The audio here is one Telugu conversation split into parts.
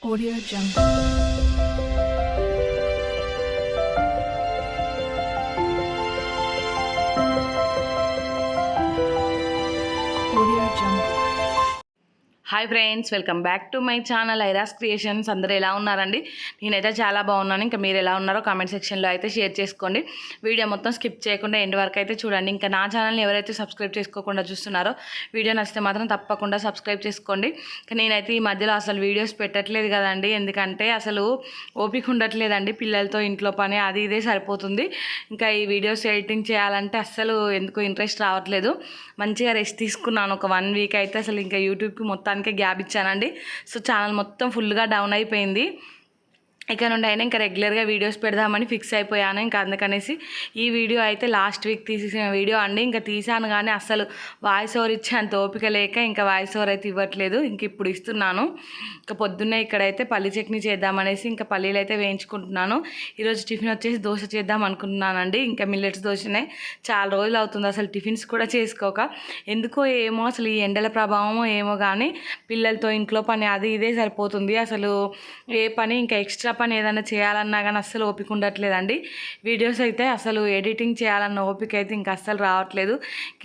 Audio Jungle. Audio Jungle. Hi friends, welcome back to my channel Airas creations. అందరూ ఎలా ఉన్నారండి? నేనైతే చాలా బాగున్నాను. ఇంకా మీరు ఎలా ఉన్నారో కామెంట్ సెక్షన్లో అయితే షేర్ చేసుకోండి. వీడియో మొత్తం స్కిప్ చేయకుండా ఎండ్ వరకు అయితే చూడండి. ఇంకా నా ఛానల్ని ఎవరైతే సబ్స్క్రైబ్ చేసుకోకుండా చూస్తున్నారో వీడియో నచ్చితే మాత్రం తప్పకుండా సబ్స్క్రైబ్ చేసుకోండి. నేనైతే ఈ మధ్యలో అసలు వీడియోస్ పెట్టట్లేదు కదండి, ఎందుకంటే అసలు ఓపిక ఉండట్లేదండి. పిల్లలతో ఇంట్లో పని అది ఇదే సరిపోతుంది. ఇంకా ఈ వీడియోస్ ఎడిటింగ్ చేయాలంటే అస్సలు ఎందుకు ఇంట్రెస్ట్ రావట్లేదు. మంచిగా రెస్ట్ తీసుకున్నాను ఒక 1 వీక్ అయితే. అసలు ఇంకా యూట్యూబ్కి మొత్తానికి గ్యాప్ ఇచ్చానండి. సో ఛానల్ మొత్తం ఫుల్గా డౌన్ అయిపోయింది. ఇక నుండి అయినా ఇంకా రెగ్యులర్గా వీడియోస్ పెడదామని ఫిక్స్ అయిపోయాను. ఇంకా అందుకనేసి ఈ వీడియో అయితే లాస్ట్ వీక్ తీసిన వీడియో అండి. ఇంకా తీసాను కానీ అస్సలు వాయిస్ ఓవర్ ఇచ్చే అంత ఓపిక లేక ఇంకా వాయిస్ ఓవర్ అయితే ఇవ్వట్లేదు. ఇంక ఇప్పుడు ఇస్తున్నాను. ఇంకా పొద్దున్నే ఇక్కడైతే పల్లి చట్నీ చేద్దామనేసి ఇంకా పల్లీలు అయితే వేయించుకుంటున్నాను. ఈరోజు టిఫిన్ వచ్చేసి దోశ చేద్దాం అనుకుంటున్నానండి. ఇంకా మిల్లెట్స్ దోశనే. చాలా రోజులు అవుతుంది అసలు టిఫిన్స్ కూడా చేసుకోక. ఎందుకో ఏమో అసలు ఈ ఎండల ప్రభావమో ఏమో కానీ పిల్లలతో ఇంట్లో పని అది ఇదే సరిపోతుంది. అసలు ఏ పని ఇంకా ఎక్స్ట్రా పని ఏదైనా చేయాలన్నా కానీ అస్సలు ఓపిక ఉండట్లేదండి. వీడియోస్ అయితే అసలు ఎడిటింగ్ చేయాలన్న ఓపిక అయితే ఇంకా అస్సలు రావట్లేదు.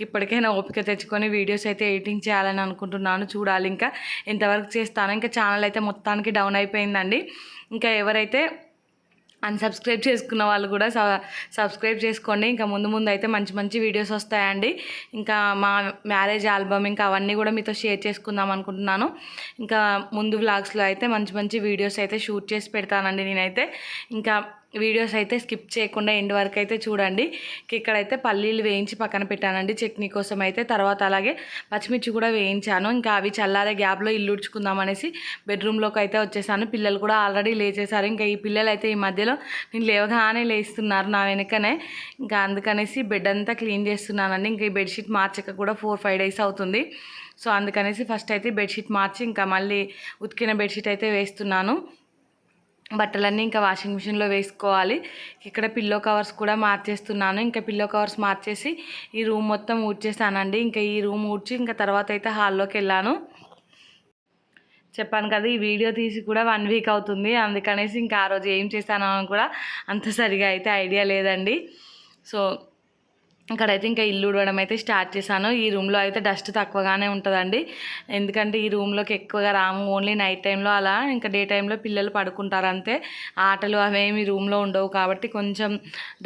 ఇప్పటికైనా ఓపిక తెచ్చుకొని వీడియోస్ అయితే ఎడిటింగ్ చేయాలని అనుకుంటున్నాను. చూడాలి ఇంకా ఎంతవరకు చేస్తాను. ఇంకా ఛానల్ అయితే మొత్తానికి డౌన్ అయిపోయిందండి. ఇంకా ఎవరైతే అన్సబ్స్క్రైబ్ చేసుకున్న వాళ్ళు కూడా సబ్స్క్రైబ్ చేసుకోండి. ఇంకా ముందు ముందు అయితే మంచి మంచి వీడియోస్ వస్తాయండి. ఇంకా మా మ్యారేజ్ ఆల్బమ్ ఇంకా అవన్నీ కూడా మీతో షేర్ చేసుకుందాం అనుకుంటున్నాను. ఇంకా ముందు వ్లాగ్స్లో అయితే మంచి మంచి వీడియోస్ అయితే షూట్ చేసి పెడతానండి నేనైతే. ఇంకా వీడియోస్ అయితే స్కిప్ చేయకుండా ఎండ్ వరకు అయితే చూడండి. ఇక్కడైతే పల్లీలు వేయించి పక్కన పెట్టానండి చట్నీ కోసం అయితే. తర్వాత అలాగే పచ్చిమిర్చి కూడా వేయించాను. ఇంకా అవి చల్లారే గ్యాప్లో ఇల్లు ఉడ్చుకుందాం అనేసి బెడ్రూమ్లోకి అయితే వచ్చేసాను. పిల్లలు కూడా ఆల్రెడీ లేచేశారు. ఇంకా ఈ పిల్లలు అయితే ఈ మధ్యలో నేను లేవగానే లేస్తున్నారు నా వెనుకనే. ఇంకా అందుకనేసి బెడ్ అంతా క్లీన్ చేస్తున్నానండి. ఇంకా ఈ బెడ్షీట్ మార్చక కూడా 4-5 డేస్ అవుతుంది. సో అందుకనేసి ఫస్ట్ అయితే బెడ్షీట్ మార్చి ఇంకా మళ్ళీ ఉతికిన బెడ్షీట్ అయితే వేస్తున్నాను. బట్టలన్నీ ఇంకా వాషింగ్ మిషన్లో వేసుకోవాలి. ఇక్కడ పిల్లో కవర్స్ కూడా మార్చేస్తున్నాను. ఇంకా పిల్లో కవర్స్ మార్చేసి ఈ రూమ్ మొత్తం ఊడ్చేసానండి. ఇంకా ఈ రూమ్ ఊడ్చి ఇంకా తర్వాత అయితే హాల్లోకి వెళ్ళాను. చెప్పాను కదా, ఈ వీడియో తీసి కూడా 1 వీక్ అవుతుంది. అందుకనేసి ఇంకా ఆ రోజు ఏం చేశానో అని కూడా అంత సరిగా అయితే ఐడియా లేదండి. సో ఇక్కడైతే ఇంకా ఇల్లు ఉడవడం అయితే స్టార్ట్ చేశాను. ఈ రూమ్లో అయితే డస్ట్ తక్కువగానే ఉంటుందండి, ఎందుకంటే ఈ రూమ్లోకి ఎక్కువగా రాము. ఓన్లీ నైట్ టైంలో అలా, ఇంకా డే టైంలో పిల్లలు పడుకుంటారు అంతే. ఆటలు అవేమి రూమ్లో ఉండవు కాబట్టి కొంచెం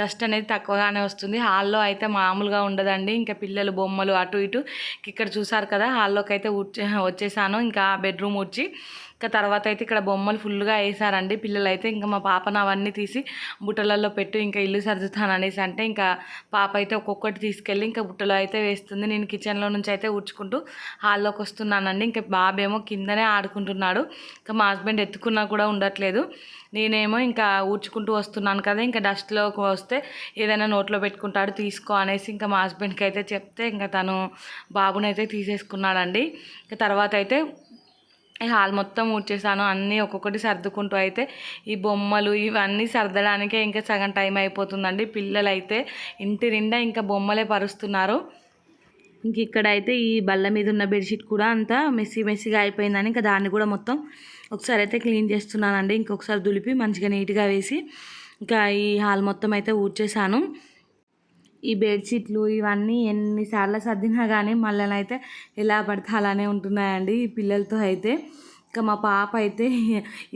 డస్ట్ అనేది తక్కువగానే వస్తుంది. హాల్లో అయితే మామూలుగా ఉండదండి. ఇంకా పిల్లలు బొమ్మలు అటు ఇటు ఇక్కడ చూసారు కదా, హాల్లోకి అయితే వచ్చేసాను. ఇంకా బెడ్రూమ్ వచ్చి ఇంకా తర్వాత అయితే ఇక్కడ బొమ్మలు ఫుల్గా వేసారండి పిల్లలు అయితే. ఇంకా మా పాపను అవన్నీ తీసి బుట్టలలో పెట్టు, ఇంకా ఇల్లు సర్దుతాను అనేసి అంటే ఇంకా పాప అయితే ఒక్కొక్కటి తీసుకెళ్ళి ఇంకా బుట్టలో అయితే వేస్తుంది. నేను కిచెన్లో నుంచి అయితే ఊడ్చుకుంటూ హాల్లోకి వస్తున్నానండి. ఇంకా బాబేమో కిందనే ఆడుకుంటున్నాడు. ఇంకా మా హస్బెండ్ ఎత్తుకున్నా కూడా ఉండట్లేదు. నేనేమో ఇంకా ఊడ్చుకుంటూ వస్తున్నాను కదా, ఇంకా డస్ట్లోకి వస్తే ఏదైనా నోట్లో పెట్టుకుంటాడు తీసుకో అనేసి ఇంకా మా హస్బెండ్కి అయితే చెప్తే ఇంకా తను బాబునైతే తీసేసుకున్నాడండి. ఇంకా తర్వాత అయితే హాల్ మొత్తం ఊడ్చేసాను. అన్నీ ఒక్కొక్కటి సర్దుకుంటూ అయితే ఈ బొమ్మలు ఇవన్నీ సర్దడానికే ఇంకా సగం టైం అయిపోతుందండి. పిల్లలు అయితే ఇంటి నిండా ఇంకా బొమ్మలే పరుస్తున్నారు. ఇంక ఇక్కడైతే ఈ బల్ల మీద ఉన్న బెడ్షీట్ కూడా అంతా మెస్సీగా అయిపోయిందని ఇంకా దాన్ని కూడా మొత్తం ఒకసారి అయితే క్లీన్ చేస్తున్నానండి. ఇంకొకసారి దులిపి మంచిగా నీట్గా వేసి ఇంకా ఈ హాల్ మొత్తం అయితే ఊడ్చేసాను. ఈ బెడ్షీట్లు ఇవన్నీ ఎన్నిసార్లు సర్దినా కానీ మళ్ళీ అయితే ఎలా పడితే అలానే ఉంటున్నాయండి ఈ పిల్లలతో అయితే. ఇంకా మా పాప అయితే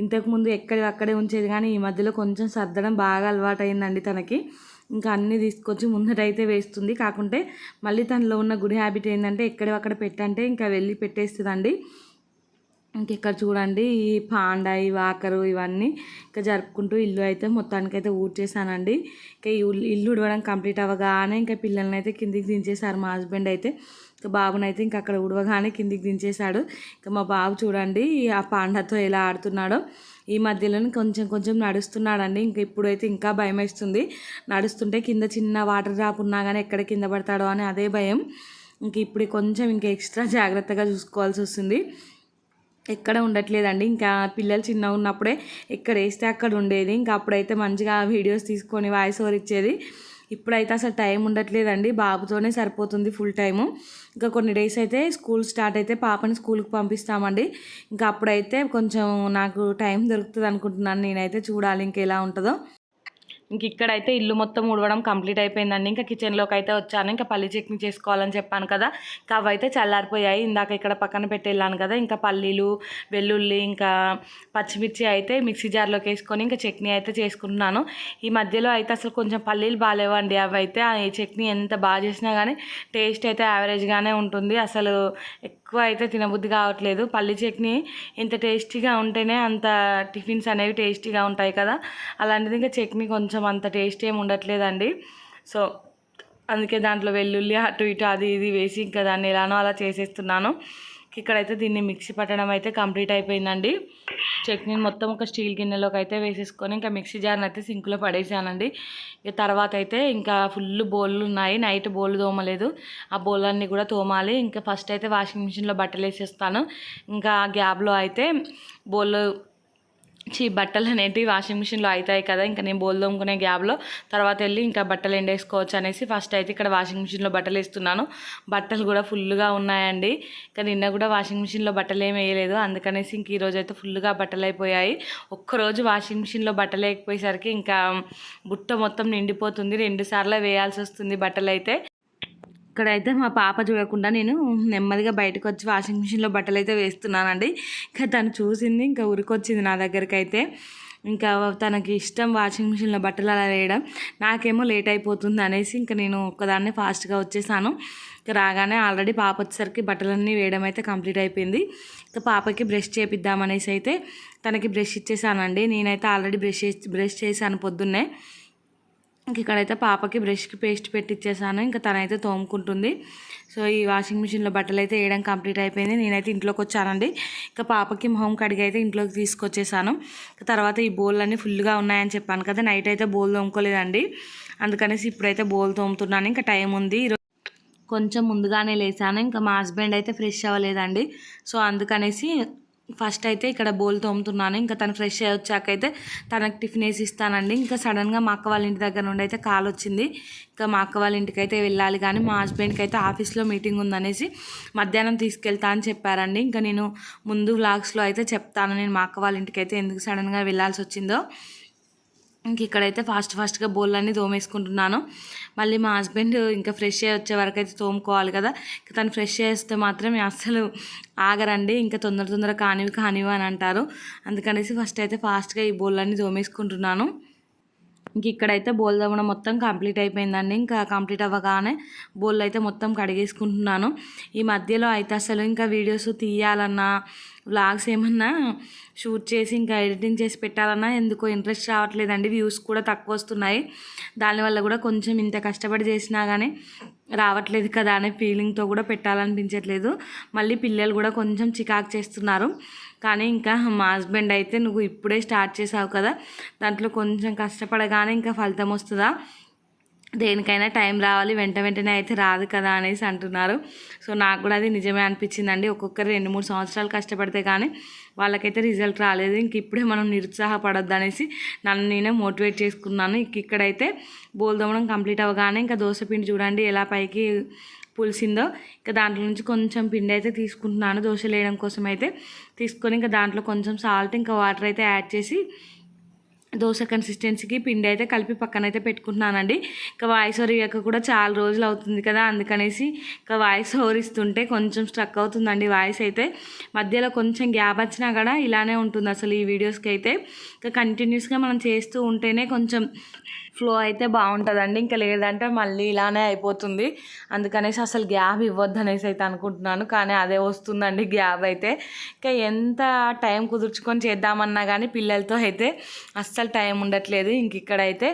ఇంతకుముందు అక్కడే ఉంచేది కానీ ఈ మధ్యలో కొంచెం సర్దడం బాగా అలవాటు అయిందండి తనకి. ఇంకా అన్నీ తీసుకొచ్చి ముందటైతే వేస్తుంది. కాకుంటే మళ్ళీ తనలో ఉన్న గుడ్ హ్యాబిట్ ఏంటంటే ఎక్కడక్కడ పెట్టంటే ఇంకా వెళ్ళి పెట్టేస్తుందండి. ఇంకెక్కడ చూడండి ఈ పాండా ఈ వాకరు ఇవన్నీ ఇంకా జరుపుకుంటూ ఇల్లు అయితే మొత్తానికైతే ఊడ్చేసానండి. ఇంకా ఈ ఇల్లు ఉడవడం కంప్లీట్ అవ్వగానే ఇంకా పిల్లల్ని అయితే కిందికి దించేశారు మా హస్బెండ్ అయితే. ఇంకా బాబునైతే ఇంకా అక్కడ ఉడవగానే కిందికి దించేశాడు. ఇంకా మా బాబు చూడండి ఆ పాండాతో ఎలా ఆడుతున్నాడో. ఈ మధ్యలోనే కొంచెం నడుస్తున్నాడండి. ఇంకా ఇప్పుడైతే ఇంకా భయం వేస్తుంది. నడుస్తుంటే కింద చిన్న వాటర్ డ్రాప్ ఉన్నా కానీ ఎక్కడ కింద పడతాడో అని అదే భయం. ఇంక ఇప్పుడు కొంచెం ఇంకా ఎక్స్ట్రా జాగ్రత్తగా చూసుకోవాల్సి వస్తుంది. ఎక్కడ ఉండట్లేదండి. ఇంకా పిల్లలు చిన్నగా ఉన్నప్పుడే ఎక్కడ వేస్తే అక్కడ ఉండేది. ఇంకా అప్పుడైతే మంచిగా వీడియోస్ తీసుకొని వాయిస్ ఓవర్ ఇచ్చేది. ఇప్పుడైతే అసలు టైం ఉండట్లేదండి, బాబుతోనే సరిపోతుంది ఫుల్ టైము. ఇంకా కొన్ని డేస్ అయితే స్కూల్ స్టార్ట్ అయితే పాపని స్కూల్కి పంపిస్తామండి. ఇంకా అప్పుడైతే కొంచెం నాకు టైం దొరుకుతుంది అనుకుంటున్నాను నేనైతే. చూడాలి ఇంకా ఎలా ఉంటుందో. ఇంక ఇక్కడైతే ఇల్లు మొత్తం ఉడవడం కంప్లీట్ అయిపోయిందండి. ఇంకా కిచెన్లోకి అయితే వచ్చాను. ఇంకా పల్లి చట్నీ చేసుకోవాలని చెప్పాను కదా, ఇంకా అవైతే చల్లారిపోయాయి. ఇందాక ఇక్కడ పక్కన పెట్టి వెళ్ళాను కదా. ఇంకా పల్లీలు, వెల్లుల్లి, ఇంకా పచ్చిమిర్చి అయితే మిక్సీ జార్లోకి వేసుకొని ఇంకా చట్నీ అయితే చేసుకుంటున్నాను. ఈ మధ్యలో అయితే అసలు కొంచెం పల్లీలు బాగాలేవండి. అవి అయితే ఈ చట్నీ ఎంత బాగా చేసినా కానీ టేస్ట్ అయితే యావరేజ్గానే ఉంటుంది. అసలు ఎక్కువ అయితే తినబుద్ధి కావట్లేదు. పల్లి చట్నీ ఇంత టేస్టీగా ఉంటేనే అంత టిఫిన్స్ అనేవి టేస్టీగా ఉంటాయి కదా, అలాంటిది ఇంకా చట్నీ కొంచెం అంత టేస్ట్ ఏమి ఉండట్లేదండి. సో అందుకే దాంట్లో వెల్లుల్లి అటు ఇటు అది ఇది వేసి ఇంకా దాన్ని ఎలానో అలా చేసేస్తున్నాను. ఇక్కడైతే దీన్ని మిక్సీ పట్టడం అయితే కంప్లీట్ అయిపోయిందండి. చట్నీని మొత్తం ఒక స్టీల్ గిన్నెలోకి అయితే వేసేసుకొని ఇంకా మిక్సీ జార్ని అయితే సింక్లో పడేసానండి. ఇక తర్వాత అయితే ఇంకా ఫుల్ బౌళ్ళు ఉన్నాయి. నైట్ బౌళ్ళు తోమలేదు, ఆ బౌళ్ళన్నీ కూడా తోమాలి. ఇంకా ఫస్ట్ అయితే వాషింగ్ మిషన్లో బట్టలు వేసేస్తాను. ఇంకా గ్యాప్లో అయితే బౌళ్ళు బట్టలు అనేటివి వాషింగ్ మిషన్లో అవుతాయి కదా, ఇంకా నేను బోల్ తోముకునే గ్యాప్లో తర్వాత వెళ్ళి ఇంకా బట్టలు ఎండేసుకోవచ్చు అనేసి ఫస్ట్ అయితే ఇక్కడ వాషింగ్ మిషన్లో బట్టలు వేస్తున్నాను. బట్టలు కూడా ఫుల్గా ఉన్నాయండి. ఇంకా నిన్న కూడా వాషింగ్ మిషన్లో బట్టలు ఏమి వేయలేదు, అందుకనేసి ఇంక ఈరోజు అయితే ఫుల్గా బట్టలు అయిపోయాయి. ఒక్కరోజు వాషింగ్ మిషన్లో బట్టలు వేయకపోయేసరికి ఇంకా బుట్ట మొత్తం నిండిపోతుంది. 2 సార్లు వేయాల్సి వస్తుంది బట్టలు అయితే. ఇక్కడైతే మా పాప చూడకుండా నేను నెమ్మదిగా బయటకు వచ్చి వాషింగ్ మిషన్లో బట్టలు అయితే వేస్తున్నానండి. ఇంకా తను చూసింది, ఇంకా ఉరికొచ్చింది నా దగ్గరికి అయితే. ఇంకా తనకి ఇష్టం వాషింగ్ మిషన్లో బట్టలు అలా వేయడం, నాకేమో లేట్ అయిపోతుంది అనేసి ఇంకా నేను ఒక్కదాన్నే ఫాస్ట్గా వచ్చేసాను. ఇంకా రాగానే ఆల్రెడీ పాప వచ్చేసరికి బట్టలన్నీ వేయడం అయితే కంప్లీట్ అయిపోయింది. ఇంకా పాపకి బ్రష్ చేపిద్దామనేసి అయితే తనకి బ్రష్ ఇచ్చేసానండి. నేనైతే ఆల్రెడీ బ్రష్ చేశాను పొద్దున్నే. ఇంక ఇక్కడైతే పాపకి బ్రష్కి పేస్ట్ పెట్టిచ్చేసాను. ఇంకా తనైతే తోముకుంటుంది. సో ఈ వాషింగ్ మిషన్లో బట్టలు అయితే వేయడం కంప్లీట్ అయిపోయింది. నేనైతే ఇంట్లోకి వచ్చానండి. ఇంకా పాపకి మొహం కడిగి అయితే ఇంట్లోకి తీసుకొచ్చేసాను. తర్వాత ఈ బౌల్ అన్నీ ఫుల్గా ఉన్నాయని చెప్పాను కదా, నైట్ అయితే బౌల్ తోముకోలేదండి, అందుకనేసి ఇప్పుడైతే బౌల్ తోముతున్నాను. ఇంకా టైం ఉంది, కొంచెం ముందుగానే లేసాను. ఇంకా మా హస్బెండ్ అయితే ఫ్రెష్ అవ్వలేదండి, సో అందుకనేసి ఫస్ట్ అయితే ఇక్కడ బౌల్ తోముతున్నాను. ఇంకా తను ఫ్రెష్ అయ్యి వచ్చాకైతే తనకు టిఫిన్ వేసి ఇస్తానండి. ఇంకా సడన్గా మా అక్క వాళ్ళ ఇంటి దగ్గర నుండి అయితే కాల్ వచ్చింది. ఇంకా మా అక్క వాళ్ళ ఇంటికి అయితే వెళ్ళాలి, కానీ మా హస్బెండ్కి అయితే ఆఫీస్లో మీటింగ్ ఉందనేసి మధ్యాహ్నం తీసుకెళ్తా అని చెప్పారండి. ఇంకా నేను ముందు వ్లాగ్స్లో అయితే చెప్తాను నేను మా అక్క వాళ్ళ ఇంటికి అయితే ఎందుకు సడన్గా వెళ్ళాల్సి వచ్చిందో. ఇంక ఇక్కడైతే ఫాస్ట్గా బౌళ్ళన్నీ తోమేసుకుంటున్నాను. మళ్ళీ మా హస్బెండ్ ఇంకా ఫ్రెష్ అయ్యి వచ్చే వరకు అయితే తోముకోవాలి కదా, ఇంకా తను ఫ్రెష్ చేస్తే మాత్రం అస్సలు ఆగరండి. ఇంకా తొందర కానివి అని అంటారు, అందుకనేసి ఫస్ట్ అయితే ఫాస్ట్గా ఈ బౌళ్ళన్నీ తోమేసుకుంటున్నాను. ఇంక ఇక్కడైతే బౌల్ తోమడం మొత్తం కంప్లీట్ అయిపోయిందండి. ఇంకా కంప్లీట్ అవ్వగానే బౌల్ అయితే మొత్తం కడిగేసుకుంటున్నాను. ఈ మధ్యలో అయితే అసలు ఇంకా వీడియోస్ తీయాలన్నా వ్లాగ్స్ ఏమన్నా షూట్ చేసి ఇంకా ఎడిటింగ్ చేసి పెట్టాలన్నా ఎందుకో ఇంట్రెస్ట్ రావట్లేదండి. వ్యూస్ కూడా తక్కువ వస్తున్నాయి. దానివల్ల కూడా కొంచెం ఇంత కష్టపడి చేసినా కానీ రావట్లేదు కదా అనే ఫీలింగ్తో కూడా పెట్టాలనిపించట్లేదు. మళ్ళీ పిల్లలు కూడా కొంచెం చికాకు చేస్తున్నారు. కానీ ఇంకా మా హస్బెండ్ అయితే నువ్వు ఇప్పుడే స్టార్ట్ చేసావు కదా, దాంట్లో కొంచెం కష్టపడగానే ఇంకా ఫలితం వస్తుందా, దేనికైనా టైం రావాలి, వెంటనే అయితే రాదు కదా అనేసి అంటున్నారు. సో నాకు కూడా అది నిజమే అనిపించిందండి. ఒక్కొక్కరు 2-3 సంవత్సరాలు కష్టపడితే కానీ వాళ్ళకైతే రిజల్ట్ రాలేదు. ఇంక ఇప్పుడే మనం నిరుత్సాహపడొద్దు అనేసి నన్ను నేనే మోటివేట్ చేసుకున్నాను. ఇక్కడైతే బౌల్ తోమడం కంప్లీట్ అవ్వగానే ఇంకా దోశ పిండి చూడండి ఎలా పైకి పులిసిందో. ఇంకా దాంట్లో నుంచి కొంచెం పిండి అయితే తీసుకుంటున్నాను దోశలు వేయడం కోసం అయితే తీసుకొని, ఇంకా దాంట్లో కొంచెం సాల్ట్ ఇంకా వాటర్ అయితే యాడ్ చేసి దోశ కన్సిస్టెన్సీకి పిండి అయితే కలిపి పక్కనైతే పెట్టుకుంటున్నానండి. ఇంకా వాయిస్ ఓవర్ ఇవ్వక కూడా చాలా రోజులు అవుతుంది కదా, అందుకనేసి ఇంకా వాయిస్ ఓవర్ ఇస్తుంటే కొంచెం స్ట్రక్ అవుతుందండి వాయిస్ అయితే. మధ్యలో కొంచెం గ్యాప్ వచ్చినా కూడా ఇలానే ఉంటుంది అసలు ఈ వీడియోస్కి అయితే. ఇంకా కంటిన్యూస్గా మనం చేస్తూ ఉంటేనే కొంచెం ఫ్లో అయితే బాగుంటుందండి, ఇంకా లేదంటే మళ్ళీ ఇలానే అయిపోతుంది. అందుకనేసి అసలు గ్యాప్ ఇవ్వద్దు అనేసి అయితే అనుకుంటున్నాను, కానీ అదే వస్తుందండి గ్యాప్ అయితే. ఇంకా ఎంత టైం కుదుర్చుకొని చేద్దామన్నా కానీ పిల్లలతో అయితే అస్సలు టైం ఉండట్లేదు. ఇంక ఇక్కడైతే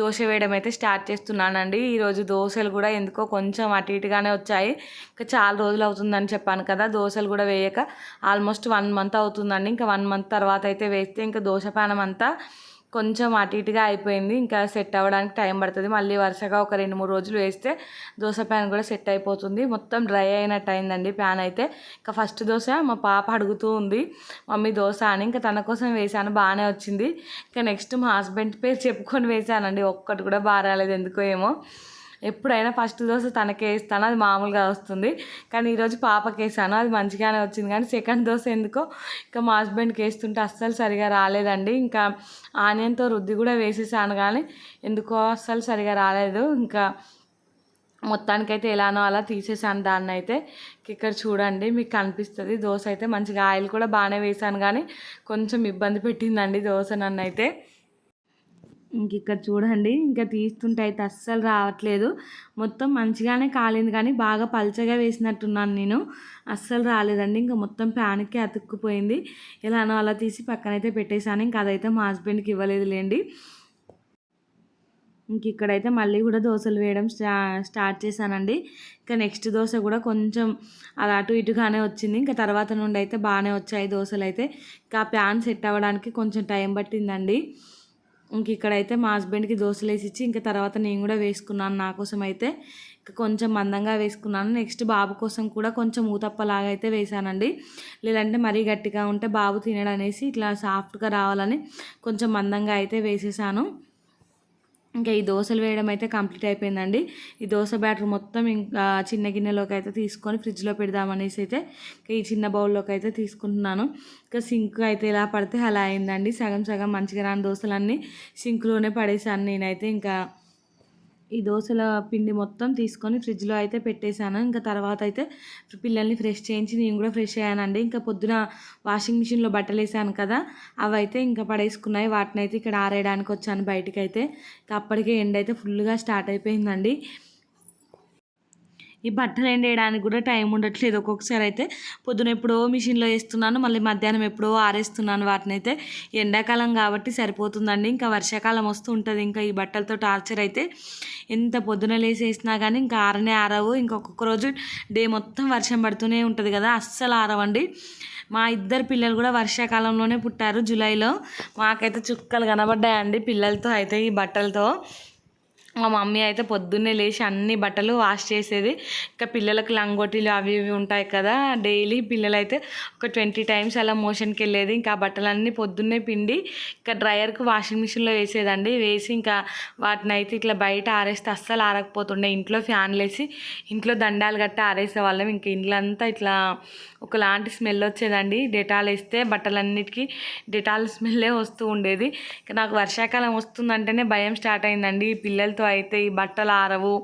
దోశ వేయడం అయితే స్టార్ట్ చేస్తున్నానండి. ఈరోజు దోశలు కూడా ఎందుకో కొంచెం అటు ఇటుగానే వచ్చాయి. ఇంకా చాలా రోజులు అవుతుందని చెప్పాను కదా దోశలు కూడా వేయక, ఆల్మోస్ట్ 1 మంత్ అవుతుందండి. ఇంకా 1 మంత్ తర్వాత అయితే వేస్తే ఇంకా దోశ పానం అంతా కొంచెం అటు ఇటుగా అయిపోయింది. ఇంకా సెట్ అవ్వడానికి టైం పడుతుంది. మళ్ళీ వరుసగా ఒక 2-3 రోజులు వేస్తే దోశ ప్యాన్ కూడా సెట్ అయిపోతుంది. మొత్తం డ్రై అయినట్టు అయిందండి ప్యాన్ అయితే. ఇంకా ఫస్ట్ దోశ మా పాప అడుగుతూ ఉంది మమ్మీ దోశ అని. ఇంకా తన కోసం వేసాను, బాగానే వచ్చింది. ఇంకా నెక్స్ట్ మా హస్బెండ్ పేరు చెప్పుకొని వేసానండి, ఒక్కటి కూడా బాగా రాలేదు ఎందుకో ఏమో. ఎప్పుడైనా ఫస్ట్ దోశ తనకే వేస్తాను, అది మామూలుగా వస్తుంది. కానీ ఈరోజు పాపకి వేసాను, అది మంచిగానే వచ్చింది. కానీ సెకండ్ దోశ ఎందుకో ఇంకా మా హస్బెండ్కి వేస్తుంటే అస్సలు సరిగా రాలేదండి. ఇంకా ఆనియన్తో రుద్ది కూడా వేసేసాను కానీ ఎందుకో అస్సలు సరిగా రాలేదు. ఇంకా మొత్తానికైతే ఎలానో అలా తీసేసాను దాన్ని అయితే. ఇక్కడ చూడండి మీకు కనిపిస్తుంది దోశ అయితే మంచిగా ఆయిల్ కూడా బాగానే వేసాను కానీ కొంచెం ఇబ్బంది పెట్టిందండి దోశ నన్ను అయితే. ఇంక ఇక్కడ చూడండి, ఇంకా తీస్తుంటే అయితే అస్సలు రావట్లేదు. మొత్తం మంచిగానే కాలింది కానీ బాగా పల్చగా వేసినట్టున్నాను నేను, అస్సలు రాలేదండి. ఇంకా మొత్తం ప్యాన్కి అతుక్కుపోయింది. ఎలానో అలా తీసి పక్కనైతే పెట్టేశాను. ఇంకా అదైతే మా హస్బెండ్కి ఇవ్వలేదు లేండి. ఇంక ఇక్కడైతే మళ్ళీ కూడా దోశలు వేయడం స్టార్ట్ చేశానండి. ఇంకా నెక్స్ట్ దోశ కూడా కొంచెం అది అటు ఇటుగానే వచ్చింది. ఇంకా తర్వాత నుండి అయితే బాగానే వచ్చాయి దోశలు అయితే. ఇంకా ప్యాన్ సెట్ అవ్వడానికి కొంచెం టైం పట్టిందండి. ఇంక ఇక్కడైతే మా హస్బెండ్కి దోశలు వేసి ఇచ్చి ఇంకా తర్వాత నేను కూడా వేసుకున్నాను నా కోసం అయితే. ఇంకా కొంచెం మందంగా వేసుకున్నాను. నెక్స్ట్ బాబు కోసం కూడా కొంచెం ఊతప్పలాగా అయితే వేసానండి. లేదంటే మరీ గట్టిగా ఉంటే బాబు తినడనేసి ఇట్లా సాఫ్ట్గా రావాలని కొంచెం మందంగా అయితే వేసేసాను. ఇంకా ఈ దోశలు వేయడం అయితే కంప్లీట్ అయిపోయిందండి. ఈ దోశ బ్యాటర్ మొత్తం ఇంకా చిన్న గిన్నెలోకి అయితే తీసుకొని ఫ్రిడ్జ్లో పెడదామనేసి అయితే ఈ చిన్న బౌల్లోకి అయితే తీసుకుంటున్నాను. ఇంకా సింక్ అయితే ఎలా పడితే అలా అయిందండి. సగం సగం మంచిగా రాని దోశలన్నీ సింక్లోనే పడేసాను నేనైతే. ఇంకా ఈ దోశల పిండి మొత్తం తీసుకొని ఫ్రిడ్జ్లో అయితే పెట్టేశాను. ఇంకా తర్వాత అయితే పిల్లల్ని ఫ్రెష్ చేయించి నేను కూడా ఫ్రెష్ అయ్యానండి. ఇంకా పొద్దున వాషింగ్ మిషన్లో బట్టలు వేసాను కదా, అవి అయితే ఇంకా పడేసుకున్నాయి. వాటిని అయితే ఇక్కడ ఆరేయడానికి వచ్చాను బయటికి అయితే. అప్పటికే ఎండ అయితే ఫుల్గా స్టార్ట్ అయిపోయిందండి. ఈ బట్టలు ఎండేయడానికి కూడా టైం ఉండట్లేదు. ఒక్కొక్కసారి అయితే పొద్దున ఎప్పుడో మిషన్లో వేస్తున్నాను, మళ్ళీ మధ్యాహ్నం ఎప్పుడో ఆరేస్తున్నాను వాటిని అయితే. ఎండాకాలం కాబట్టి సరిపోతుందండి. ఇంకా వర్షాకాలం వస్తూ ఉంటుంది. ఇంకా ఈ బట్టలతో టార్చర్ అయితే ఎంత పొద్దున లేసేసినా కానీ ఇంకా ఆరనే ఆరవు. ఇంకొక రోజు డే మొత్తం వర్షం పడుతూనే ఉంటుంది కదా, అస్సలు ఆరవండి. మా ఇద్దరు పిల్లలు కూడా వర్షాకాలంలోనే పుట్టారు, జూలైలో. మాకైతే చుక్కలు కనబడ్డాయండి పిల్లలతో అయితే ఈ బట్టలతో. మా మమ్మీ అయితే పొద్దున్నే లేచి అన్ని బట్టలు వాష్ చేసేది. ఇంకా పిల్లలకు లంగోటీలు అవి ఇవి ఉంటాయి కదా, డైలీ పిల్లలు అయితే ఒక 20 టైమ్స్ అలా మోషన్కి వెళ్ళేది. ఇంకా బట్టలన్నీ పొద్దున్నే పిండి ఇంకా డ్రయర్కి వాషింగ్ మిషన్లో వేసేదండి. వేసి ఇంకా వాటిని అయితే ఇట్లా బయట ఆరేస్తే అస్సలు ఆరకపోతుండే. ఇంట్లో ఫ్యాన్లు వేసి ఇంట్లో దండాలు కట్టి ఆరేసేవాళ్ళం. ఇంకా ఇంట్లంతా ఇట్లా ఒకలాంటి స్మెల్ వచ్చేదండి. డెటాల్ వేస్తే బట్టలన్నిటికీ డెటాల్ స్మెల్లే వస్తూ ఉండేది. ఇంకా నాకు వర్షాకాలం వస్తుందంటేనే భయం స్టార్ట్ అయిందండి. ఈ పిల్లలతో అయితే ఈ బట్టలు ఆరవు.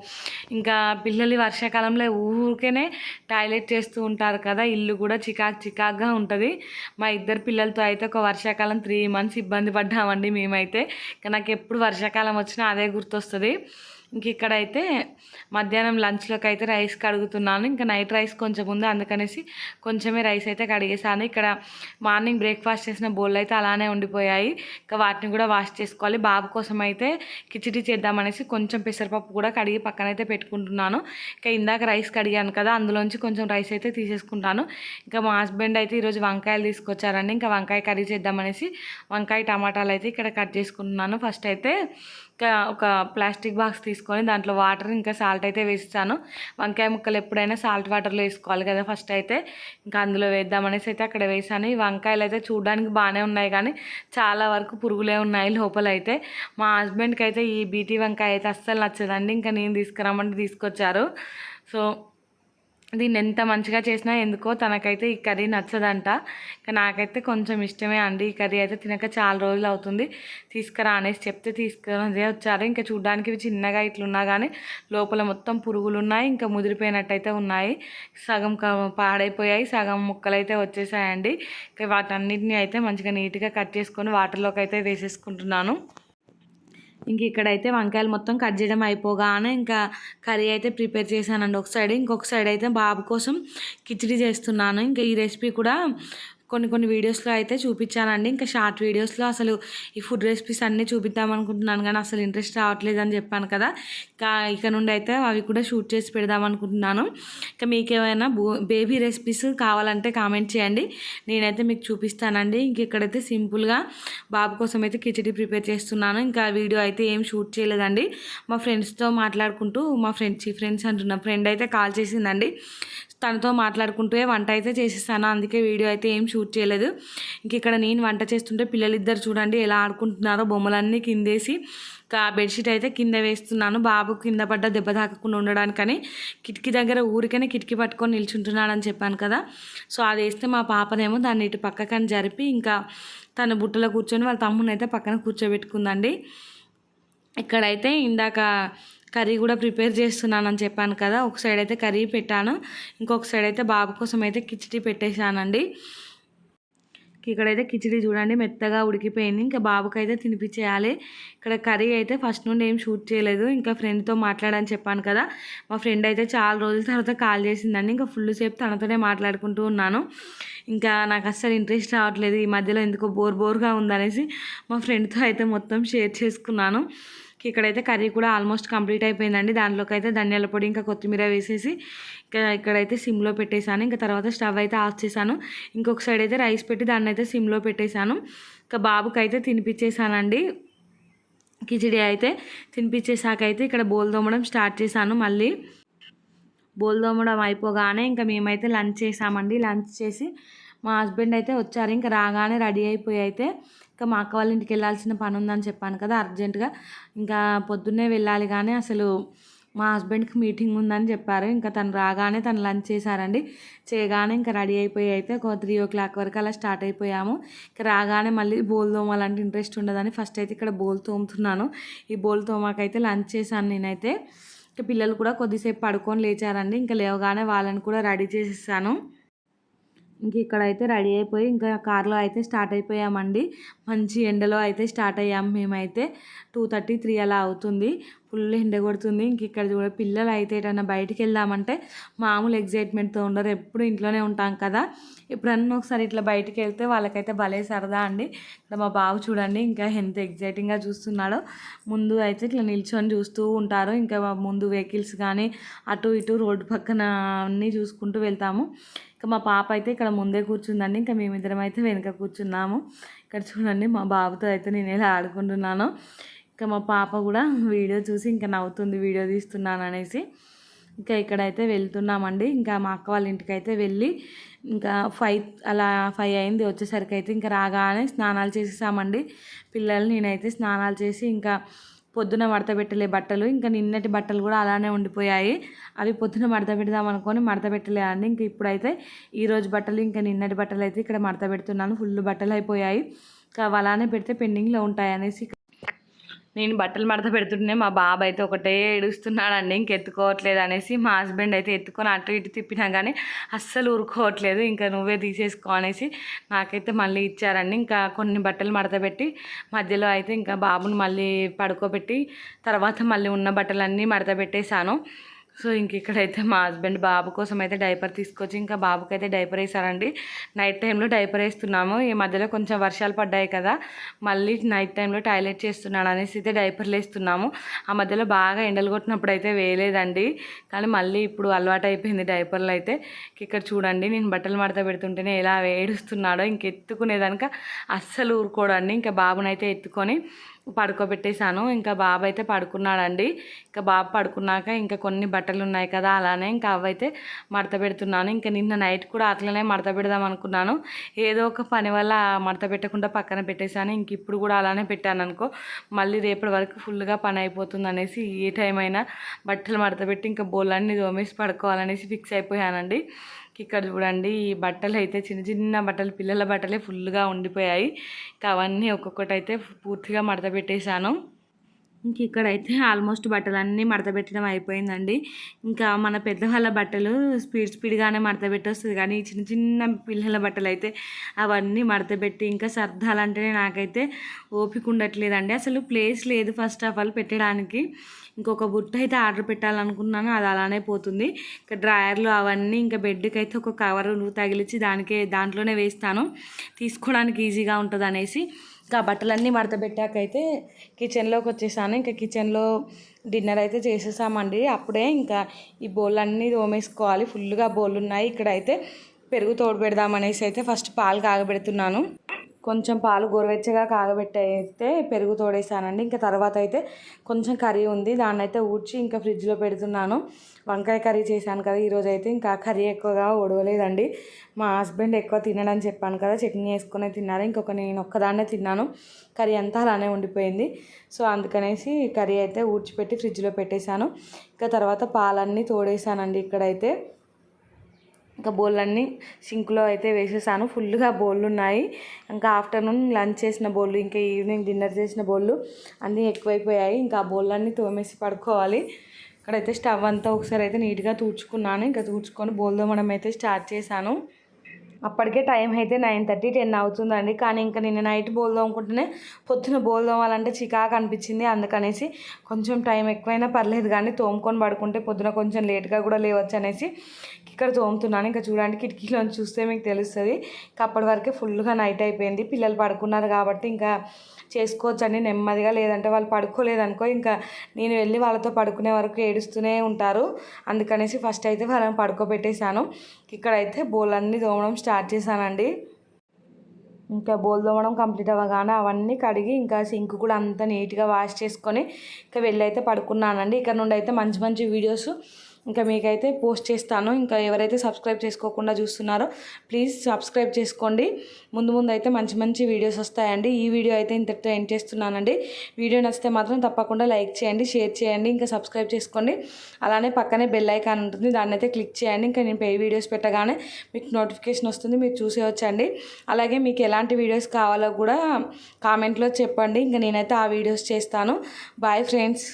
ఇంకా పిల్లలు వర్షాకాలంలో ఊరికేనే టాయిలెట్ చేస్తూ ఉంటారు కదా, ఇల్లు కూడా చికాగ్గా ఉంటుంది. మా ఇద్దరు పిల్లలతో అయితే ఒక వర్షాకాలం 3 months ఇబ్బంది పడ్డామండి మేమైతే. ఇంకా నాకు ఎప్పుడు వర్షాకాలం వచ్చినా అదే గుర్తొస్తుంది. ఇంక ఇక్కడైతే మధ్యాహ్నం లంచ్లోకి అయితే రైస్ కడుగుతున్నాను. ఇంకా నైట్ రైస్ కొంచెం ఉంది, అందుకనేసి కొంచెమే రైస్ అయితే కడిగేసాను. ఇక్కడ మార్నింగ్ బ్రేక్ఫాస్ట్ చేసిన బౌల్ అయితే అలానే ఉండిపోయాయి. ఇంకా వాటిని కూడా వాష్ చేసుకోవాలి. బాబు కోసం అయితే కిచిడి చేద్దామనేసి కొంచెం పెసరపప్పు కూడా కడిగి పక్కనైతే పెట్టుకుంటున్నాను. ఇంకా ఇందాక రైస్ కడిగాను కదా, అందులోంచి కొంచెం రైస్ అయితే తీసేసుకుంటాను. ఇంకా మా హస్బెండ్ అయితే ఈరోజు వంకాయలు తీసుకొచ్చారండి. ఇంకా వంకాయ కర్రీ చేద్దామనేసి వంకాయ టమాటాలు అయితే ఇక్కడ కట్ చేసుకుంటున్నాను. ఫస్ట్ అయితే ఒక ప్లాస్టిక్ బాక్స్ తీసుకొని దాంట్లో వాటర్ ఇంకా సాల్ట్ అయితే వేస్తాను. వంకాయ ముక్కలు ఎప్పుడైనా సాల్ట్ వాటర్లో వేసుకోవాలి కదా ఫస్ట్ అయితే. ఇంకా అందులో వేద్దామనేసి అయితే అక్కడ వేసాను. ఈ వంకాయలు అయితే చూడడానికి బాగానే ఉన్నాయి కానీ చాలా వరకు పురుగులే ఉన్నాయి లోపల అయితే. మా హస్బెండ్కి అయితే ఈ బీటీ వంకాయ అయితే అస్సలు నచ్చదండి. ఇంకా నేను తీసుకురామంటే తీసుకొచ్చారు. సో దీన్ని ఎంత మంచిగా చేసినా ఎందుకో తనకైతే ఈ కర్రీ నచ్చదంట. ఇంకా నాకైతే కొంచెం ఇష్టమే అండి. ఈ కర్రీ అయితే తినక చాలా రోజులు అవుతుంది. తీసుకురా అనేసి చెప్తే తీసుకునే వచ్చారు. ఇంకా చూడడానికి చిన్నగా ఇట్లున్నా కానీ లోపల మొత్తం పురుగులు ఉన్నాయి, ఇంకా ముదిరిపోయినట్టయితే ఉన్నాయి. సగం పాడైపోయాయి, సగం ముక్కలు అయితే వచ్చేసాయండి. ఇంకా వాటన్నిటిని అయితే మంచిగా నీట్గా కట్ చేసుకొని వాటర్లోకి అయితే వేసేసుకుంటున్నాను. ఇంక ఇక్కడైతే వంకాయలు మొత్తం కట్ చేయడం అయిపోగానే ఇంకా కర్రీ అయితే ప్రిపేర్ చేశానండి ఒక సైడ్. ఇంకొక సైడ్ అయితే బాబు కోసం కిచిడి చేస్తున్నాను. ఇంకా ఈ రెసిపీ కూడా కొన్ని వీడియోస్లో అయితే చూపించానండి. ఇంకా షార్ట్ వీడియోస్లో అసలు ఈ ఫుడ్ రెసిపీస్ అన్నీ చూపిద్దాం అనుకుంటున్నాను కానీ అసలు ఇంట్రెస్ట్ రావట్లేదు అని చెప్పాను కదా. ఇక నుండి అయితే అవి కూడా షూట్ చేసి పెడదాం అనుకుంటున్నాను. ఇంకా మీకు ఏమైనా బేబీ రెసిపీస్ కావాలంటే కామెంట్ చేయండి, నేనైతే మీకు చూపిస్తానండి. ఇంక ఇక్కడైతే సింపుల్గా బాబు కోసం అయితే కిచడీ ప్రిపేర్ చేస్తున్నాను. ఇంకా వీడియో అయితే ఏం షూట్ చేయలేదండి. మా ఫ్రెండ్స్తో మాట్లాడుకుంటూ మా ఫ్రెండ్స్ అంటున్నా ఫ్రెండ్ అయితే కాల్ చేసిందండి. తనతో మాట్లాడుకుంటూ వంట అయితే చేసేసాను, అందుకే వీడియో అయితే ఏం షూట్ చేయలేదు. ఇంక ఇక్కడ నేను వంట చేస్తుంటే పిల్లలిద్దరు చూడండి ఎలా ఆడుకుంటున్నారో, బొమ్మలన్నీ కిందేసి ఇంకా బెడ్షీట్ అయితే కింద వేస్తున్నాను. బాబు కింద పడ్డ దెబ్బ తాకకుండా ఉండడానికని కిటికీ దగ్గర ఊరికనే కిటికీ పట్టుకొని నిల్చుంటున్నాడని చెప్పాను కదా. సో అది వేస్తే మా పాపనేమో దాన్ని ఇటు పక్కకని జరిపి ఇంకా తన బుట్టలో కూర్చొని వాళ్ళ తమ్ముని అయితే పక్కన కూర్చోబెట్టుకుందండి. ఇక్కడైతే ఇందాక కర్రీ కూడా ప్రిపేర్ చేస్తున్నానని చెప్పాను కదా. ఒక సైడ్ అయితే కర్రీ పెట్టాను, ఇంకొక సైడ్ అయితే బాబు కోసం అయితే కిచడీ పెట్టేశానండి. ఇక్కడైతే కిచడీ చూడండి మెత్తగా ఉడికిపోయింది. ఇంకా బాబుకి అయితే తినిపించేయాలి. ఇక్కడ కర్రీ అయితే ఫస్ట్ నుండి ఏం షూట్ చేయలేదు, ఇంకా ఫ్రెండ్తో మాట్లాడని చెప్పాను కదా. మా ఫ్రెండ్ అయితే చాలా రోజుల తర్వాత కాల్ చేసిందండి. ఇంకా ఫుల్ సేపు తనతోనే మాట్లాడుకుంటూ ఉన్నాను. ఇంకా నాకు అస్సలు ఇంట్రెస్ట్ రావట్లేదు ఈ మధ్యలో, ఎందుకో బోర్గా ఉందనేసి మా ఫ్రెండ్తో అయితే మొత్తం షేర్ చేసుకున్నాను. ఇక్కడైతే కర్రీ కూడా ఆల్మోస్ట్ కంప్లీట్ అయిపోయిందండి. దాంట్లోకి అయితే ధనియాల పొడి ఇంకా కొత్తిమీర వేసేసి ఇక్కడైతే సిమ్లో పెట్టేశాను. ఇంకా తర్వాత స్టవ్ అయితే ఆఫ్ చేశాను. ఇంకొక సైడ్ అయితే రైస్ పెట్టి దాన్ని అయితే సిమ్లో పెట్టేశాను. ఇంకా బాబుకి అయితే తినిపించేశానండి. కిచిడి అయితే తినిపించేసాక అయితే ఇక్కడ బోల్ తోమడం స్టార్ట్ చేశాను. మళ్ళీ బోల్ తోమడం అయిపోగానే ఇంకా మేమైతే లంచ్ చేసామండి. లంచ్ చేసి మా హస్బెండ్ అయితే వచ్చారు. ఇంకా రాగానే రెడీ అయిపోయి అయితే ఇంకా మా అక్క వాళ్ళ ఇంటికి వెళ్ళాల్సిన పని ఉందని చెప్పాను కదా, అర్జెంటుగా ఇంకా పొద్దున్నే వెళ్ళాలి. కానీ అసలు మా హస్బెండ్కి మీటింగ్ ఉందని చెప్పారు. ఇంకా తను రాగానే తను లంచ్ చేశారండి. చేయగానే ఇంకా రెడీ అయిపోయి అయితే ఒక 3 o'clock వరకు అలా స్టార్ట్ అయిపోయాము. ఇంకా రాగానే మళ్ళీ బోల్ తోమాలంటే ఇంట్రెస్ట్ ఉండదని ఫస్ట్ అయితే ఇక్కడ బోల్ తోముతున్నాను. ఈ బోల్ తోమాకైతే లంచ్ చేశాను నేనైతే. ఇంకా పిల్లలు కూడా కొద్దిసేపు పడుకొని లేచారండి. ఇంకా లేవగానే వాళ్ళని కూడా రెడీ చేసేసాను. ఇంక ఇక్కడైతే రెడీ అయిపోయి ఇంకా కార్లో అయితే స్టార్ట్ అయిపోయామండి. మంచి ఎండలో అయితే స్టార్ట్ అయ్యాము మేమైతే. 2:30, 3 అలా అవుతుంది. ఫుల్ ఎండ కొడుతుంది. ఇంక ఇక్కడ చూడ పిల్లలు అయితే ఎటన్నా బయటికి వెళ్దామంటే మామూలు ఎగ్జైట్మెంట్తో ఉండరు, ఎప్పుడు ఇంట్లోనే ఉంటాం కదా. ఎప్పుడన్నా ఒకసారి ఇట్లా బయటికి వెళ్తే వాళ్ళకైతే భలే సరదా అండి. ఇక్కడ మా బాబు చూడండి ఇంకా ఎంత ఎగ్జైటింగ్గా చూస్తున్నాడో. ముందు అయితే ఇట్లా నిల్చొని చూస్తూ ఉంటారు. ఇంకా ముందు వెహికల్స్ కానీ అటు ఇటు రోడ్డు పక్కన అన్నీ చూసుకుంటూ వెళ్తాము. ఇంకా మా పాప అయితే ఇక్కడ ముందే కూర్చుందండి. ఇంకా మేమిద్దరం అయితే వెనుక కూర్చున్నాము. ఇక్కడ చూడండి మా బాబుతో అయితే నేను ఎలా ఆడుకుంటున్నాను. ఇంకా మా పాప కూడా వీడియో చూసి ఇంకా నవ్వుతుంది వీడియో తీస్తున్నాను అనేసి. ఇంకా ఇక్కడైతే వెళ్తున్నామండి. ఇంకా మా అక్క వాళ్ళ ఇంటికి అయితే వెళ్ళి ఇంకా 5 అయింది వచ్చేసరికి అయితే. ఇంకా రాగానే స్నానాలు చేసేసామండి పిల్లలు. నేనైతే స్నానాలు చేసి ఇంకా పొద్దున మడత పెట్టలే బట్టలు, ఇంకా నిన్నటి బట్టలు కూడా అలానే ఉండిపోయాయి. అవి పొద్దున మడత పెడదాం అనుకొని మడత పెట్టలేదండి. ఇంక ఇప్పుడైతే ఈరోజు బట్టలు ఇంకా నిన్నటి బట్టలు అయితే ఇక్కడ మడత పెడుతున్నాను. ఫుల్ బట్టలు అయిపోయాయి. ఇంకా అలానే పెడితే పెండింగ్లో ఉంటాయి అనేసి నేను బట్టలు మడత పెడుతుంటే మా బాబు అయితే ఒకటే ఏడుస్తున్నాడండి. ఇంకెత్తుకోవట్లేదు అనేసి మా హస్బెండ్ అయితే ఎత్తుకొని అటు ఇటు తిప్పినా కానీ అస్సలు ఊరుకోవట్లేదు. ఇంకా నువ్వే తీసేసుకో అనేసి నాకైతే మళ్ళీ ఇచ్చారండి. ఇంకా కొన్ని బట్టలు మడత పెట్టి మధ్యలో అయితే ఇంకా బాబుని మళ్ళీ పడుకోబెట్టి తర్వాత మళ్ళీ ఉన్న బట్టలన్నీ మడత పెట్టేశాను. సో ఇంక ఇక్కడైతే మా హస్బెండ్ బాబు కోసం అయితే డైపర్ తీసుకొచ్చి ఇంకా బాబుకి అయితే డైపర్ వేసారండి. నైట్ టైంలో డైపర్ వేస్తున్నాము. ఈ మధ్యలో కొంచెం వర్షాలు పడ్డాయి కదా, మళ్ళీ నైట్ టైంలో టాయిలెట్ చేస్తున్నాడు అనేసి అయితే డైపర్లు వేస్తున్నాము. ఆ మధ్యలో బాగా ఎండలు కొట్టినప్పుడు అయితే వేయలేదండి, కానీ మళ్ళీ ఇప్పుడు అలవాటు అయిపోయింది డైపర్లు అయితే. ఇక్కడ చూడండి నేను బట్టలు మడత పెడుతుంటేనే ఎలా ఏడుస్తున్నాడో. ఇంకెత్తుకునేదానిక అస్సలు ఊరుకోడండి. ఇంకా బాబునైతే ఎత్తుకొని పడుకోబెట్టేశాను. ఇంకా బాబు అయితే పడుకున్నాడండి. ఇంకా బాబు పడుకున్నాక ఇంకా కొన్ని బట్టలు ఉన్నాయి కదా అలానే ఇంకా అవైతే మడత పెడుతున్నాను. ఇంకా నిన్న నైట్ కూడా అట్లనే మడత పెడదాం అనుకున్నాను, ఏదో ఒక పని వల్ల మడత పెట్టకుండా పక్కన పెట్టేశాను. ఇంక ఇప్పుడు కూడా అలానే పెట్టాను అనుకో, మళ్ళీ రేపటి వరకు ఫుల్గా పని అయిపోతుంది అనేసి ఏ టైం అయినా బట్టలు మడత పెట్టి ఇంకా బోళ్ళన్నీ దోమేసి పడుకోవాలనేసి ఫిక్స్ అయిపోయానండి. ఇక్కడ చూడండి ఈ బట్టలు అయితే చిన్న చిన్న బట్టలు పిల్లల బట్టలే ఫుల్గా ఉండిపోయాయి. ఇంకా అవన్నీ ఒక్కొక్కటి అయితే పూర్తిగా మడత పెట్టేశాను. ఇంక ఇక్కడైతే ఆల్మోస్ట్ బట్టలన్నీ మడతపెట్టడం అయిపోయిందండి. ఇంకా మన పెద్దవాళ్ళ బట్టలు స్పీడ్గానే మడతపెట్టొస్తుంది, కానీ చిన్న చిన్న పిల్లల బట్టలు అయితే అవన్నీ మడతపెట్టి ఇంకా సర్దాలంటేనే నాకైతే ఓపిక ఉండట్లేదండి. అసలు ప్లేస్ లేదు ఫస్ట్ ఆఫ్ ఆల్ పెట్టడానికి. ఇంకొక బుట్ట అయితే ఆర్డర్ పెట్టాలనుకున్నాను, అది అలానే పోతుంది. ఇంకా డ్రాయర్లు అవన్నీ ఇంకా బెడ్కి అయితే ఒక కవర్ తగిలించి దాంట్లోనే వేస్తాను, తీసుకోవడానికి ఈజీగా ఉంటుంది అనేసి. ఇంకా బట్టలన్నీ మడత పెట్టాకైతే కిచెన్లోకి వచ్చేసాను. ఇంకా కిచెన్లో డిన్నర్ అయితే చేసేసామండి అప్పుడే. ఇంకా ఈ బౌళ్ళన్నీ తోమేసుకోవాలి, ఫుల్గా బౌళ్ళు ఉన్నాయి. ఇక్కడైతే పెరుగు తోడు పెడదామనేసి అయితే ఫస్ట్ పాలు కాగబెడుతున్నాను. కొంచెం పాలు గోరువెచ్చగా కాగబెట్టయితే పెరుగు తోడేసానండి. ఇంకా తర్వాత అయితే కొంచెం కర్రీ ఉంది, దాన్ని అయితే ఊడ్చి ఇంకా ఫ్రిడ్జ్లో పెడుతున్నాను. వంకాయ కర్రీ చేశాను కదా ఈరోజు అయితే, ఇంకా కర్రీ ఎక్కువగా ఒడవలేదండి. మా హస్బెండ్ ఎక్కువ తినడని చెప్పాను కదా, చట్నీ వేసుకునే తిన్నారు. నేను ఒక్కదాన్నే తిన్నాను, కర్రీ అంతా అలానే ఉండిపోయింది. సో అందుకనేసి కర్రీ అయితే ఊడ్చిపెట్టి ఫ్రిడ్జ్లో పెట్టేశాను. ఇంకా తర్వాత పాలన్నీ తోడేసానండి. ఇక్కడైతే ఇంకా బౌళ్ళన్నీ సింక్లో అయితే వేసేసాను, ఫుల్గా బౌళ్ళు ఉన్నాయి. ఇంకా ఆఫ్టర్నూన్ లంచ్ చేసిన బౌళ్ళు, ఇంకా ఈవినింగ్ డిన్నర్ చేసిన బౌళ్ళు అన్నీ ఎక్కువైపోయాయి. ఇంకా ఆ బౌళ్ళన్నీ తోమేసి పడుకోవాలి. ఇక్కడైతే స్టవ్ అంతా ఒకసారి అయితే నీట్గా తుడుచుకున్నాను. ఇంకా తుడుచుకొని బౌల్ తోమడం అయితే స్టార్ట్ చేశాను. అప్పటికే టైం అయితే 9:30, 10 అవుతుందండి. కానీ ఇంకా నిన్న నైట్ బౌల్ తోముకుంటేనే పొద్దున బౌల్ తోమాలంటే చికాకు అనిపించింది. అందుకనేసి కొంచెం టైం ఎక్కువైనా పర్లేదు కానీ తోముకొని పడుకుంటే పొద్దున కొంచెం లేట్గా కూడా లేవచ్చు అనేసి ఇక్కడ తోముతున్నాను. ఇంకా చూడండి, కిటికీలోంచి చూస్తే మీకు తెలుస్తుంది. ఇంకా అప్పటి వరకే ఫుల్గా నైట్ అయిపోయింది. పిల్లలు పడుకున్నారు కాబట్టి ఇంకా చేసుకోవచ్చండి నెమ్మదిగా. లేదంటే వాళ్ళు పడుకోలేదనుకో ఇంకా నేను వెళ్ళి వాళ్ళతో పడుకునే వరకు ఏడుస్తూనే ఉంటారు. అందుకనేసి ఫస్ట్ అయితే వాళ్ళని పడుకోబెట్టేశాను. ఇక్కడైతే బౌలన్నీ తోమడం స్టార్ట్ చేశానండి. ఇంకా బౌల్ తోమడం కంప్లీట్ అవ్వగానే అవన్నీ కడిగి ఇంకా సింక్ కూడా అంతా నీట్గా వాష్ చేసుకొని ఇంకా వెళ్ళి అయితే పడుకున్నానండి. ఇక్కడ నుండి అయితే మంచి మంచి వీడియోస్ ఇంకా మీకైతే పోస్ట్ చేస్తాను. ఇంకా ఎవరైతే సబ్స్క్రైబ్ చేసుకోకుండా చూస్తున్నారో ప్లీజ్ సబ్స్క్రైబ్ చేసుకోండి. ముందు అయితే మంచి మంచి వీడియోస్ వస్తాయండి. ఈ వీడియో అయితే ఇంతటితో ఎండ్ చేస్తున్నానండి. వీడియో నచ్చితే మాత్రం తప్పకుండా లైక్ చేయండి, షేర్ చేయండి, ఇంకా సబ్స్క్రైబ్ చేసుకోండి. అలానే పక్కనే బెల్ ఐకాన్ ఉంటుంది, దాన్ని అయితే క్లిక్ చేయండి. ఇంకా నేను పే వీడియోస్ పెట్టగానే మీకు నోటిఫికేషన్ వస్తుంది, మీరు చూసేవచ్చండి. అలాగే మీకు ఎలాంటి వీడియోస్ కావాలో కూడా కామెంట్లో చెప్పండి, ఇంకా నేనైతే ఆ వీడియోస్ చేస్తాను. Bye friends.